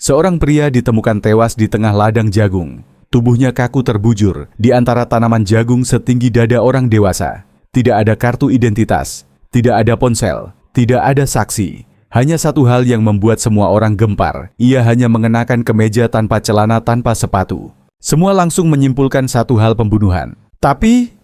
Seorang pria ditemukan tewas di tengah ladang jagung. Tubuhnya kaku terbujur di antara tanaman jagung setinggi dada orang dewasa. Tidak ada kartu identitas, tidak ada ponsel, tidak ada saksi. Hanya satu hal yang membuat semua orang gempar. Ia hanya mengenakan kemeja tanpa celana tanpa sepatu. Semua langsung menyimpulkan satu hal, pembunuhan. Tapi,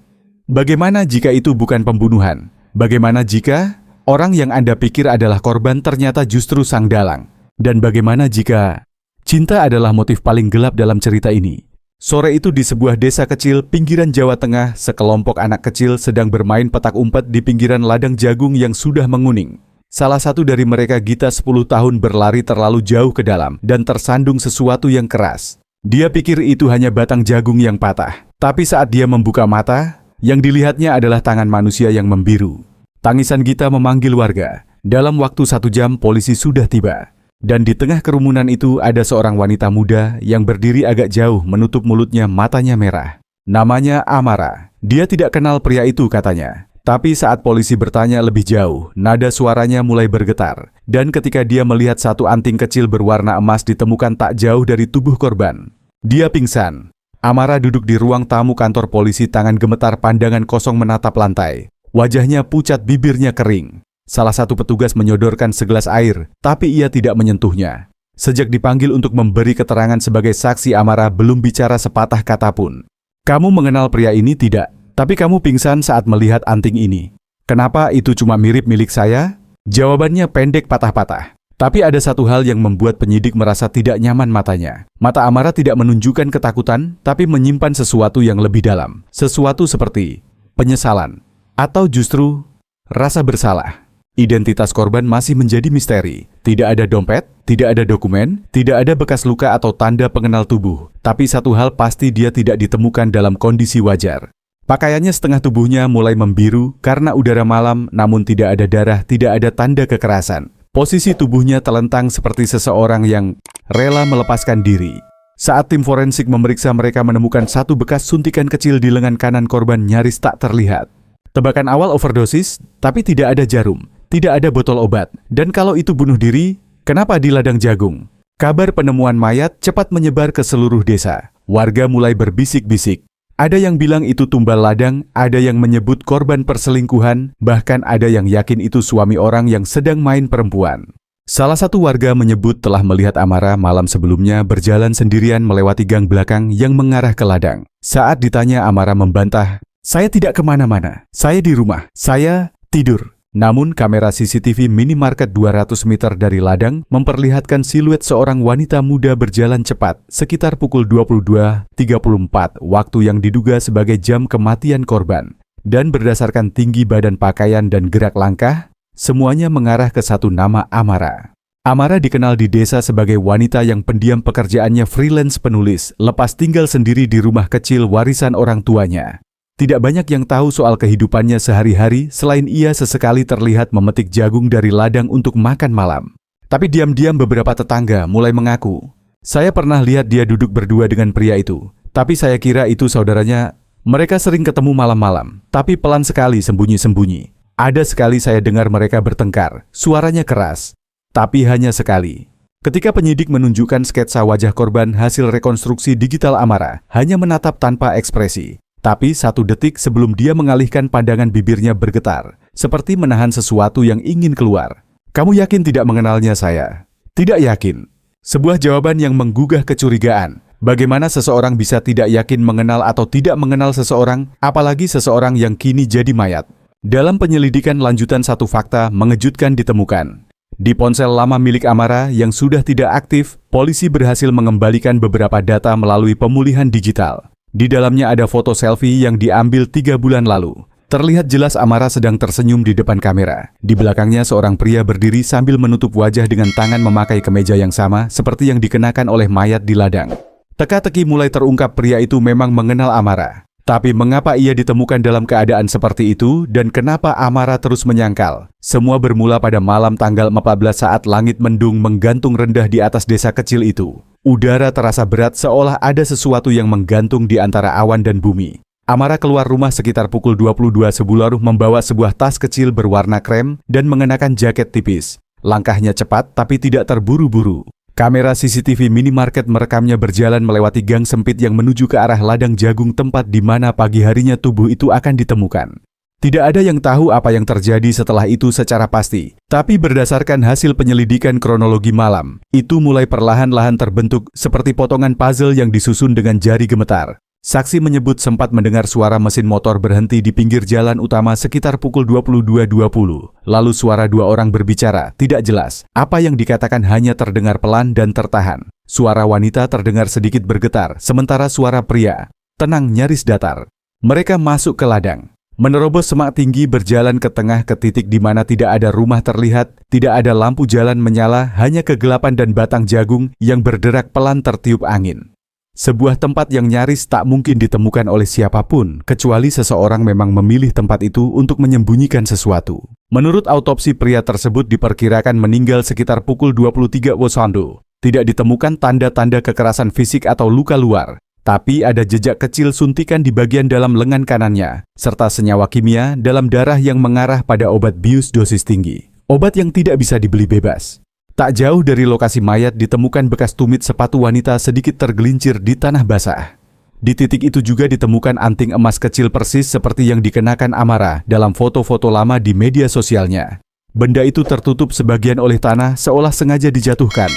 bagaimana jika itu bukan pembunuhan? Bagaimana jika orang yang Anda pikir adalah korban ternyata justru sang dalang? Dan bagaimana jika cinta adalah motif paling gelap dalam cerita ini? Sore itu di sebuah desa kecil pinggiran Jawa Tengah, sekelompok anak kecil sedang bermain petak umpet di pinggiran ladang jagung yang sudah menguning. Salah satu dari mereka, Gita 10 tahun, berlari terlalu jauh ke dalam dan tersandung sesuatu yang keras. Dia pikir itu hanya batang jagung yang patah. Tapi saat dia membuka mata, yang dilihatnya adalah tangan manusia yang membiru. Tangisan Gita memanggil warga. Dalam waktu 1 jam polisi sudah tiba. Dan di tengah kerumunan itu ada seorang wanita muda yang berdiri agak jauh, menutup mulutnya, matanya merah. Namanya Amara. Dia tidak kenal pria itu katanya. Tapi saat polisi bertanya lebih jauh, nada suaranya mulai bergetar. Dan ketika dia melihat satu anting kecil berwarna emas ditemukan tak jauh dari tubuh korban, dia pingsan. Amara duduk di ruang tamu kantor polisi, tangan gemetar, pandangan kosong menatap lantai. Wajahnya pucat, bibirnya kering. Salah satu petugas menyodorkan segelas air, tapi ia tidak menyentuhnya. Sejak dipanggil untuk memberi keterangan sebagai saksi, Amara belum bicara sepatah kata pun. Kamu mengenal pria ini tidak? Tapi kamu pingsan saat melihat anting ini. Kenapa itu cuma mirip milik saya? Jawabannya pendek patah-patah. Tapi ada satu hal yang membuat penyidik merasa tidak nyaman matanya. Mata Amara tidak menunjukkan ketakutan, tapi menyimpan sesuatu yang lebih dalam. Sesuatu seperti penyesalan, atau justru rasa bersalah. Identitas korban masih menjadi misteri. Tidak ada dompet, tidak ada dokumen, tidak ada bekas luka atau tanda pengenal tubuh. Tapi satu hal pasti, dia tidak ditemukan dalam kondisi wajar. Pakaiannya setengah tubuhnya mulai membiru karena udara malam, namun tidak ada darah, tidak ada tanda kekerasan. Posisi tubuhnya telentang seperti seseorang yang rela melepaskan diri. Saat tim forensik memeriksa, mereka menemukan satu bekas suntikan kecil di lengan kanan korban, nyaris tak terlihat. Tebakan awal overdosis, tapi tidak ada jarum. Tidak ada botol obat. Dan kalau itu bunuh diri, kenapa di ladang jagung? Kabar penemuan mayat cepat menyebar ke seluruh desa. Warga mulai berbisik-bisik. Ada yang bilang itu tumbal ladang, ada yang menyebut korban perselingkuhan, bahkan ada yang yakin itu suami orang yang sedang main perempuan. Salah satu warga menyebut telah melihat Amara malam sebelumnya berjalan sendirian melewati gang belakang yang mengarah ke ladang. Saat ditanya, Amara membantah, "Saya tidak kemana-mana, saya di rumah, saya tidur." Namun kamera CCTV minimarket 200 meter dari ladang memperlihatkan siluet seorang wanita muda berjalan cepat sekitar pukul 22.34, waktu yang diduga sebagai jam kematian korban. Dan berdasarkan tinggi badan, pakaian, dan gerak langkah, semuanya mengarah ke satu nama, Amara. Amara dikenal di desa sebagai wanita yang pendiam, pekerjaannya freelance penulis, lepas tinggal sendiri di rumah kecil warisan orang tuanya. Tidak banyak yang tahu soal kehidupannya sehari-hari selain ia sesekali terlihat memetik jagung dari ladang untuk makan malam. Tapi diam-diam beberapa tetangga mulai mengaku, "Saya pernah lihat dia duduk berdua dengan pria itu, tapi saya kira itu saudaranya. Mereka sering ketemu malam-malam, tapi pelan sekali, sembunyi-sembunyi. Ada sekali saya dengar mereka bertengkar, suaranya keras, tapi hanya sekali." Ketika penyidik menunjukkan sketsa wajah korban hasil rekonstruksi digital, Amara hanya menatap tanpa ekspresi. Tapi 1 detik sebelum dia mengalihkan pandangan, bibirnya bergetar, seperti menahan sesuatu yang ingin keluar. "Kamu yakin tidak mengenalnya saya?" "Tidak yakin." Sebuah jawaban yang menggugah kecurigaan. Bagaimana seseorang bisa tidak yakin mengenal atau tidak mengenal seseorang, apalagi seseorang yang kini jadi mayat? Dalam penyelidikan lanjutan, satu fakta mengejutkan ditemukan. Di ponsel lama milik Amara yang sudah tidak aktif, polisi berhasil mengembalikan beberapa data melalui pemulihan digital. Di dalamnya ada foto selfie yang diambil 3 bulan lalu. Terlihat jelas Amara sedang tersenyum di depan kamera. Di belakangnya seorang pria berdiri sambil menutup wajah dengan tangan memakai kemeja yang sama seperti yang dikenakan oleh mayat di ladang. Teka-teki mulai terungkap, pria itu memang mengenal Amara. Tapi mengapa ia ditemukan dalam keadaan seperti itu dan kenapa Amara terus menyangkal? Semua bermula pada malam tanggal 14 saat langit mendung menggantung rendah di atas desa kecil itu. Udara terasa berat, seolah ada sesuatu yang menggantung di antara awan dan bumi. Amara keluar rumah sekitar pukul 22 sebelum membawa sebuah tas kecil berwarna krem dan mengenakan jaket tipis. Langkahnya cepat tapi tidak terburu-buru. Kamera CCTV minimarket merekamnya berjalan melewati gang sempit yang menuju ke arah ladang jagung tempat di mana pagi harinya tubuh itu akan ditemukan. Tidak ada yang tahu apa yang terjadi setelah itu secara pasti, tapi berdasarkan hasil penyelidikan kronologi malam, itu mulai perlahan-lahan terbentuk seperti potongan puzzle yang disusun dengan jari gemetar. Saksi menyebut sempat mendengar suara mesin motor berhenti di pinggir jalan utama sekitar pukul 22.20. Lalu suara dua orang berbicara, tidak jelas. Apa yang dikatakan hanya terdengar pelan dan tertahan. Suara wanita terdengar sedikit bergetar, sementara suara pria tenang nyaris datar. Mereka masuk ke ladang. Menerobos semak tinggi berjalan ke tengah ke titik di mana tidak ada rumah terlihat, tidak ada lampu jalan menyala, hanya kegelapan dan batang jagung yang berderak pelan tertiup angin. Sebuah tempat yang nyaris tak mungkin ditemukan oleh siapapun, kecuali seseorang memang memilih tempat itu untuk menyembunyikan sesuatu. Menurut autopsi, pria tersebut diperkirakan meninggal sekitar pukul 23 WIB. Tidak ditemukan tanda-tanda kekerasan fisik atau luka luar, tapi ada jejak kecil suntikan di bagian dalam lengan kanannya, serta senyawa kimia dalam darah yang mengarah pada obat bius dosis tinggi. Obat yang tidak bisa dibeli bebas. Tak jauh dari lokasi mayat ditemukan bekas tumit sepatu wanita sedikit tergelincir di tanah basah. Di titik itu juga ditemukan anting emas kecil persis seperti yang dikenakan Amara dalam foto-foto lama di media sosialnya. Benda itu tertutup sebagian oleh tanah seolah sengaja dijatuhkan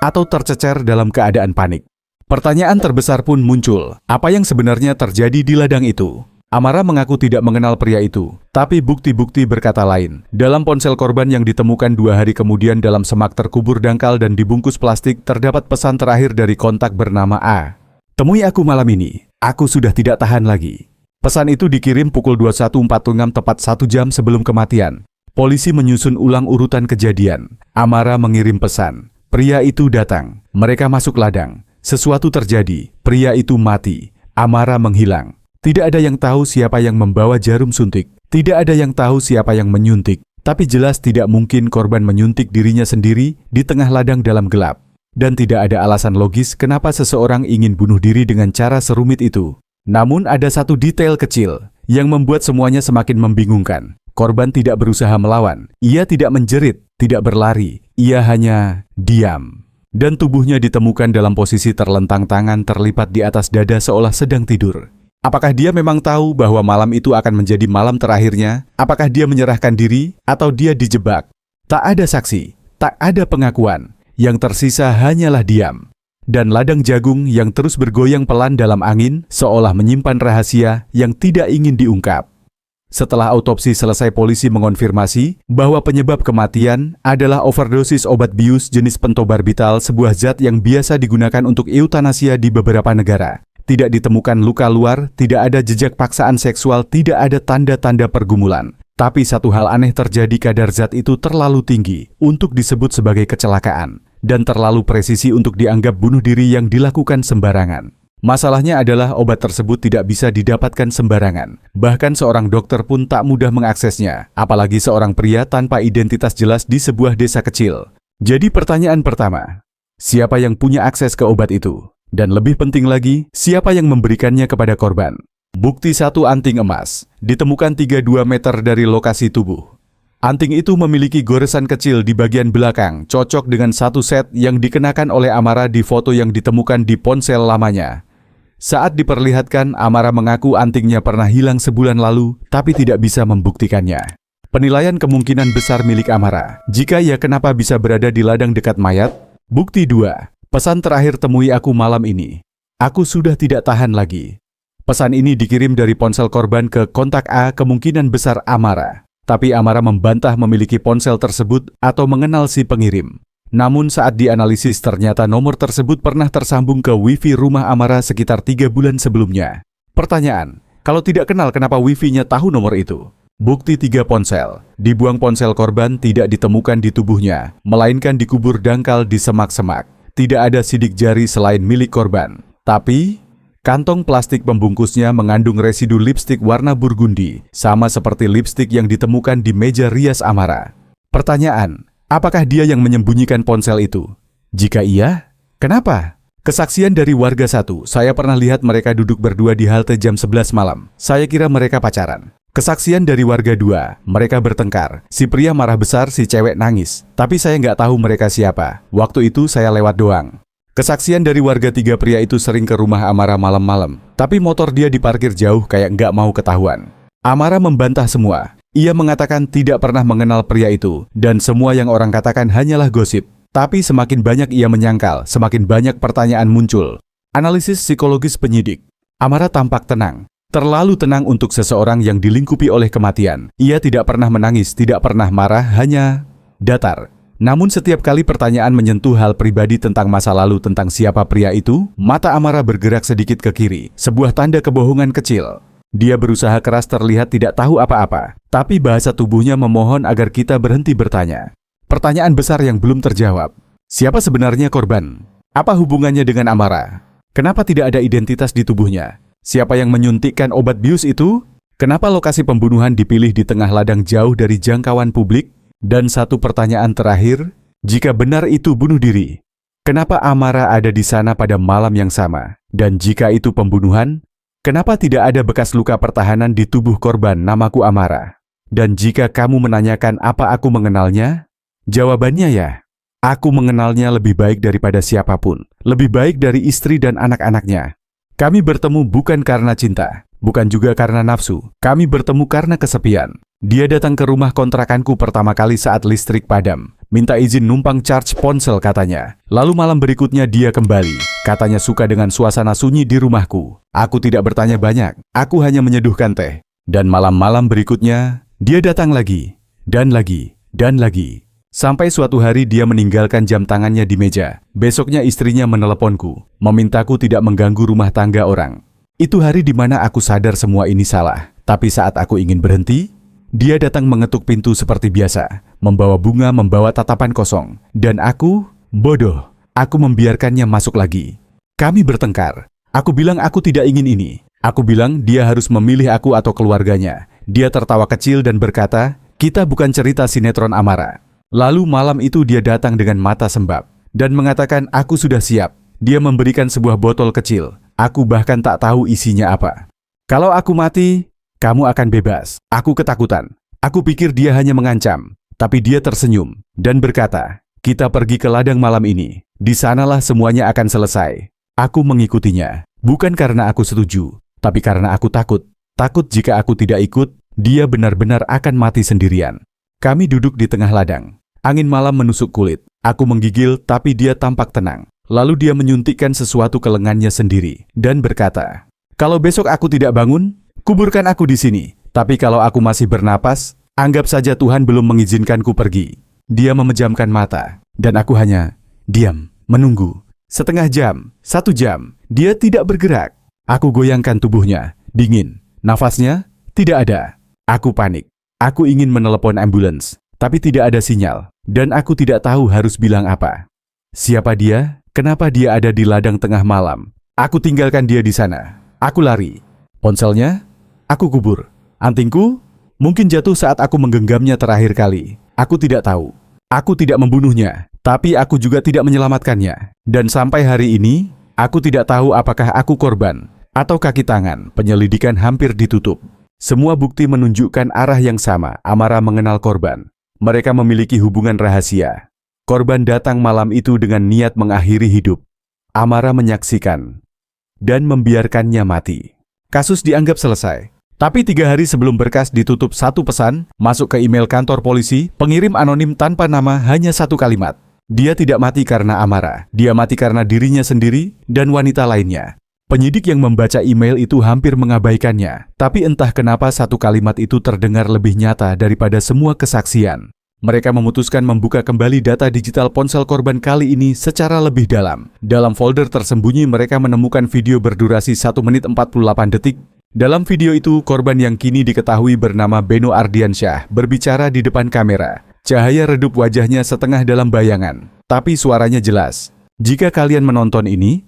atau tercecer dalam keadaan panik. Pertanyaan terbesar pun muncul, apa yang sebenarnya terjadi di ladang itu? Amara mengaku tidak mengenal pria itu, tapi bukti-bukti berkata lain. Dalam ponsel korban yang ditemukan 2 hari kemudian dalam semak terkubur dangkal dan dibungkus plastik terdapat pesan terakhir dari kontak bernama A. "Temui aku malam ini, aku sudah tidak tahan lagi." Pesan itu dikirim pukul 21.46 tepat 1 jam sebelum kematian. Polisi menyusun ulang urutan kejadian. Amara mengirim pesan. Pria itu datang, mereka masuk ladang. Sesuatu terjadi, pria itu mati. Amara menghilang. Tidak ada yang tahu siapa yang membawa jarum suntik. Tidak ada yang tahu siapa yang menyuntik. Tapi jelas tidak mungkin korban menyuntik dirinya sendiri di tengah ladang dalam gelap. Dan tidak ada alasan logis kenapa seseorang ingin bunuh diri dengan cara serumit itu. Namun ada satu detail kecil yang membuat semuanya semakin membingungkan. Korban tidak berusaha melawan. Ia tidak menjerit, tidak berlari. Ia hanya diam. Dan tubuhnya ditemukan dalam posisi terlentang tangan terlipat di atas dada seolah sedang tidur. Apakah dia memang tahu bahwa malam itu akan menjadi malam terakhirnya? Apakah dia menyerahkan diri atau dia dijebak? Tak ada saksi, tak ada pengakuan. Yang tersisa hanyalah diam. Dan ladang jagung yang terus bergoyang pelan dalam angin seolah menyimpan rahasia yang tidak ingin diungkap. Setelah autopsi selesai, polisi mengonfirmasi bahwa penyebab kematian adalah overdosis obat bius jenis pentobarbital, sebuah zat yang biasa digunakan untuk eutanasia di beberapa negara. Tidak ditemukan luka luar, tidak ada jejak paksaan seksual, tidak ada tanda-tanda pergumulan. Tapi satu hal aneh terjadi, kadar zat itu terlalu tinggi untuk disebut sebagai kecelakaan dan terlalu presisi untuk dianggap bunuh diri yang dilakukan sembarangan. Masalahnya adalah obat tersebut tidak bisa didapatkan sembarangan. Bahkan seorang dokter pun tak mudah mengaksesnya, apalagi seorang pria tanpa identitas jelas di sebuah desa kecil. Jadi pertanyaan pertama, siapa yang punya akses ke obat itu? Dan lebih penting lagi, siapa yang memberikannya kepada korban? Bukti 1 anting emas, ditemukan 32 meter dari lokasi tubuh. Anting itu memiliki goresan kecil di bagian belakang, cocok dengan satu set yang dikenakan oleh Amara di foto yang ditemukan di ponsel lamanya. Saat diperlihatkan, Amara mengaku antingnya pernah hilang sebulan lalu, tapi tidak bisa membuktikannya. Penilaian kemungkinan besar milik Amara. Jika ya, kenapa bisa berada di ladang dekat mayat? Bukti 2. Pesan terakhir, temui aku malam ini. Aku sudah tidak tahan lagi. Pesan ini dikirim dari ponsel korban ke kontak A, kemungkinan besar Amara. Tapi Amara membantah memiliki ponsel tersebut atau mengenal si pengirim. Namun saat dianalisis ternyata nomor tersebut pernah tersambung ke wifi rumah Amara sekitar 3 bulan sebelumnya. Pertanyaan, kalau tidak kenal kenapa wifi-nya tahu nomor itu? Bukti 3 ponsel. Dibuang ponsel korban tidak ditemukan di tubuhnya, melainkan dikubur dangkal di semak-semak. Tidak ada sidik jari selain milik korban. Tapi, kantong plastik pembungkusnya mengandung residu lipstik warna burgundi, sama seperti lipstik yang ditemukan di meja rias Amara. Pertanyaan, apakah dia yang menyembunyikan ponsel itu? Jika iya, kenapa? Kesaksian dari warga 1, saya pernah lihat mereka duduk berdua di halte jam 11 malam. Saya kira mereka pacaran. Kesaksian dari warga 2, mereka bertengkar. Si pria marah besar, si cewek nangis. Tapi saya nggak tahu mereka siapa. Waktu itu saya lewat doang. Kesaksian dari warga 3, pria itu sering ke rumah Amara malam-malam. Tapi motor dia diparkir jauh kayak nggak mau ketahuan. Amara membantah semua. Ia mengatakan tidak pernah mengenal pria itu. Dan semua yang orang katakan hanyalah gosip. Tapi semakin banyak ia menyangkal, semakin banyak pertanyaan muncul. Analisis psikologis penyidik. Amara tampak tenang. Terlalu tenang untuk seseorang yang dilingkupi oleh kematian. Ia tidak pernah menangis, tidak pernah marah, hanya datar. Namun setiap kali pertanyaan menyentuh hal pribadi tentang masa lalu, tentang siapa pria itu, mata Amara bergerak sedikit ke kiri, sebuah tanda kebohongan kecil. Dia berusaha keras terlihat tidak tahu apa-apa, tapi bahasa tubuhnya memohon agar kita berhenti bertanya. Pertanyaan besar yang belum terjawab. Siapa sebenarnya korban? Apa hubungannya dengan Amara? Kenapa tidak ada identitas di tubuhnya? Siapa yang menyuntikkan obat bius itu? Kenapa lokasi pembunuhan dipilih di tengah ladang jauh dari jangkauan publik? Dan satu pertanyaan terakhir, jika benar itu bunuh diri, kenapa Amara ada di sana pada malam yang sama? Dan jika itu pembunuhan, kenapa tidak ada bekas luka pertahanan di tubuh korban namaku Amara? Dan jika kamu menanyakan apa aku mengenalnya? Jawabannya ya, aku mengenalnya lebih baik daripada siapapun, lebih baik dari istri dan anak-anaknya. Kami bertemu bukan karena cinta, bukan juga karena nafsu. Kami bertemu karena kesepian. Dia datang ke rumah kontrakanku pertama kali saat listrik padam. Minta izin numpang charge ponsel katanya. Lalu malam berikutnya dia kembali. Katanya suka dengan suasana sunyi di rumahku. Aku tidak bertanya banyak. Aku hanya menyeduhkan teh. Dan malam-malam berikutnya, dia datang lagi. Dan lagi. Dan lagi. Sampai suatu hari dia meninggalkan jam tangannya di meja. Besoknya istrinya meneleponku, memintaku tidak mengganggu rumah tangga orang. Itu hari di mana aku sadar semua ini salah. Tapi saat aku ingin berhenti, dia datang mengetuk pintu seperti biasa, membawa bunga, membawa tatapan kosong. Dan aku, bodoh, aku membiarkannya masuk lagi. Kami bertengkar. Aku bilang aku tidak ingin ini. Aku bilang dia harus memilih aku atau keluarganya. Dia tertawa kecil dan berkata, kita bukan cerita sinetron Amara. Lalu malam itu dia datang dengan mata sembab dan mengatakan aku sudah siap. Dia memberikan sebuah botol kecil. Aku bahkan tak tahu isinya apa. Kalau aku mati, kamu akan bebas. Aku ketakutan. Aku pikir dia hanya mengancam. Tapi dia tersenyum dan berkata, kita pergi ke ladang malam ini. Di sanalah semuanya akan selesai. Aku mengikutinya. Bukan karena aku setuju, tapi karena aku takut. Takut jika aku tidak ikut, dia benar-benar akan mati sendirian. Kami duduk di tengah ladang. Angin malam menusuk kulit. Aku menggigil, tapi dia tampak tenang. Lalu dia menyuntikkan sesuatu ke lengannya sendiri dan berkata, kalau besok aku tidak bangun, kuburkan aku di sini. Tapi kalau aku masih bernapas, anggap saja Tuhan belum mengizinkanku pergi. Dia memejamkan mata, dan aku hanya diam, menunggu. Setengah jam, 1 jam, dia tidak bergerak. Aku goyangkan tubuhnya, dingin. Nafasnya tidak ada. Aku panik. Aku ingin menelepon ambulans, tapi tidak ada sinyal. Dan aku tidak tahu harus bilang apa. Siapa dia? Kenapa dia ada di ladang tengah malam? Aku tinggalkan dia di sana. Aku lari. Ponselnya? Aku kubur. Antingku? Mungkin jatuh saat aku menggenggamnya terakhir kali. Aku tidak tahu. Aku tidak membunuhnya, tapi aku juga tidak menyelamatkannya. Dan sampai hari ini, aku tidak tahu apakah aku korban atau kaki tangan. Penyelidikan hampir ditutup. Semua bukti menunjukkan arah yang sama. Amara mengenal korban. Mereka memiliki hubungan rahasia. Korban datang malam itu dengan niat mengakhiri hidup. Amara menyaksikan dan membiarkannya mati. Kasus dianggap selesai. Tapi 3 hari sebelum berkas ditutup, satu pesan masuk ke email kantor polisi, pengirim anonim tanpa nama, hanya satu kalimat. Dia tidak mati karena Amara. Dia mati karena dirinya sendiri dan wanita lainnya. Penyidik yang membaca email itu hampir mengabaikannya, tapi entah kenapa satu kalimat itu terdengar lebih nyata daripada semua kesaksian. Mereka memutuskan membuka kembali data digital ponsel korban kali ini secara lebih dalam. Dalam folder tersembunyi mereka menemukan video berdurasi 1 menit 48 detik. Dalam video itu, korban yang kini diketahui bernama Beno Ardiansyah berbicara di depan kamera. Cahaya redup wajahnya setengah dalam bayangan, tapi suaranya jelas. Jika kalian menonton ini,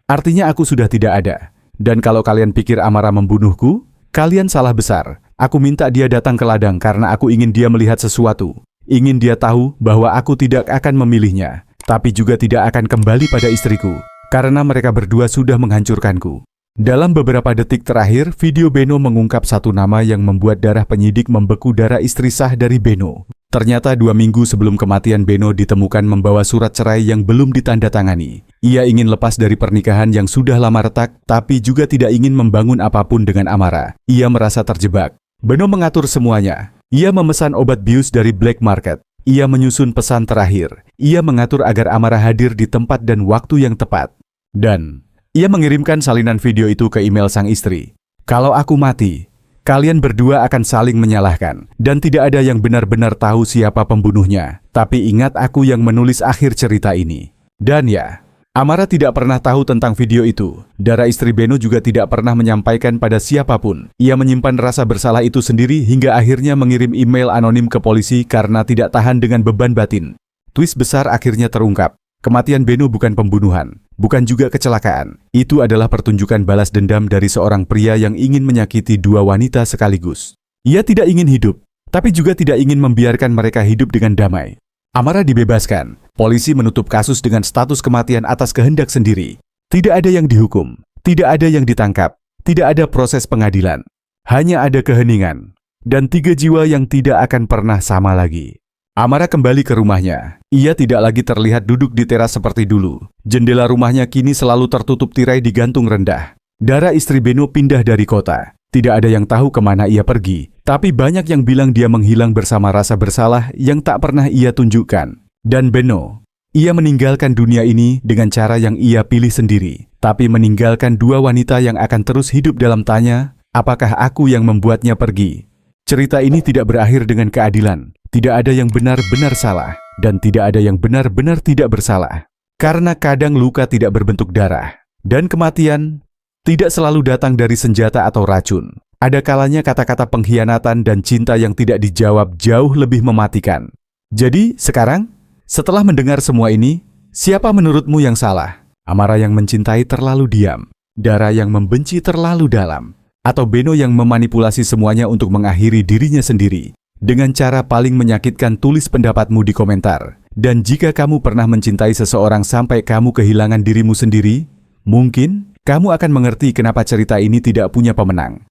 artinya aku sudah tidak ada. Dan kalau kalian pikir Amara membunuhku, kalian salah besar. Aku minta dia datang ke ladang karena aku ingin dia melihat sesuatu. Ingin dia tahu bahwa aku tidak akan memilihnya, tapi juga tidak akan kembali pada istriku, karena mereka berdua sudah menghancurkanku. Dalam beberapa detik terakhir, video Beno mengungkap satu nama yang membuat darah penyidik membeku darah istri sah dari Beno. Ternyata 2 minggu sebelum kematian Beno ditemukan membawa surat cerai yang belum ditandatangani. Ia ingin lepas dari pernikahan yang sudah lama retak, tapi juga tidak ingin membangun apapun dengan Amara. Ia merasa terjebak. Beno mengatur semuanya. Ia memesan obat bius dari black market. Ia menyusun pesan terakhir. Ia mengatur agar Amara hadir di tempat dan waktu yang tepat. Dan ia mengirimkan salinan video itu ke email sang istri. Kalau aku mati, kalian berdua akan saling menyalahkan. Dan tidak ada yang benar-benar tahu siapa pembunuhnya. Tapi ingat, aku yang menulis akhir cerita ini. Dan ya, Amara tidak pernah tahu tentang video itu. Dara istri Beno juga tidak pernah menyampaikan pada siapapun. Ia menyimpan rasa bersalah itu sendiri hingga akhirnya mengirim email anonim ke polisi karena tidak tahan dengan beban batin. Twist besar akhirnya terungkap. Kematian Beno bukan pembunuhan, bukan juga kecelakaan. Itu adalah pertunjukan balas dendam dari seorang pria yang ingin menyakiti 2 wanita sekaligus. Ia tidak ingin hidup, tapi juga tidak ingin membiarkan mereka hidup dengan damai. Amara dibebaskan. Polisi menutup kasus dengan status kematian atas kehendak sendiri. Tidak ada yang dihukum, tidak ada yang ditangkap, tidak ada proses pengadilan. Hanya ada keheningan, dan 3 jiwa yang tidak akan pernah sama lagi. Amara kembali ke rumahnya. Ia tidak lagi terlihat duduk di teras seperti dulu. Jendela rumahnya kini selalu tertutup tirai digantung rendah. Dara istri Beno pindah dari kota. Tidak ada yang tahu kemana ia pergi, tapi banyak yang bilang dia menghilang bersama rasa bersalah yang tak pernah ia tunjukkan. Dan Beno, ia meninggalkan dunia ini dengan cara yang ia pilih sendiri, tapi meninggalkan 2 wanita yang akan terus hidup dalam tanya, apakah aku yang membuatnya pergi? Cerita ini tidak berakhir dengan keadilan. Tidak ada yang benar-benar salah, dan tidak ada yang benar-benar tidak bersalah. Karena kadang luka tidak berbentuk darah, dan kematian tidak selalu datang dari senjata atau racun. Ada kalanya kata-kata pengkhianatan dan cinta yang tidak dijawab jauh lebih mematikan. Jadi, sekarang, setelah mendengar semua ini, siapa menurutmu yang salah? Amara yang mencintai terlalu diam, Dara yang membenci terlalu dalam, atau Beno yang memanipulasi semuanya untuk mengakhiri dirinya sendiri? Dengan cara paling menyakitkan, tulis pendapatmu di komentar. Dan jika kamu pernah mencintai seseorang sampai kamu kehilangan dirimu sendiri, mungkin kamu akan mengerti kenapa cerita ini tidak punya pemenang.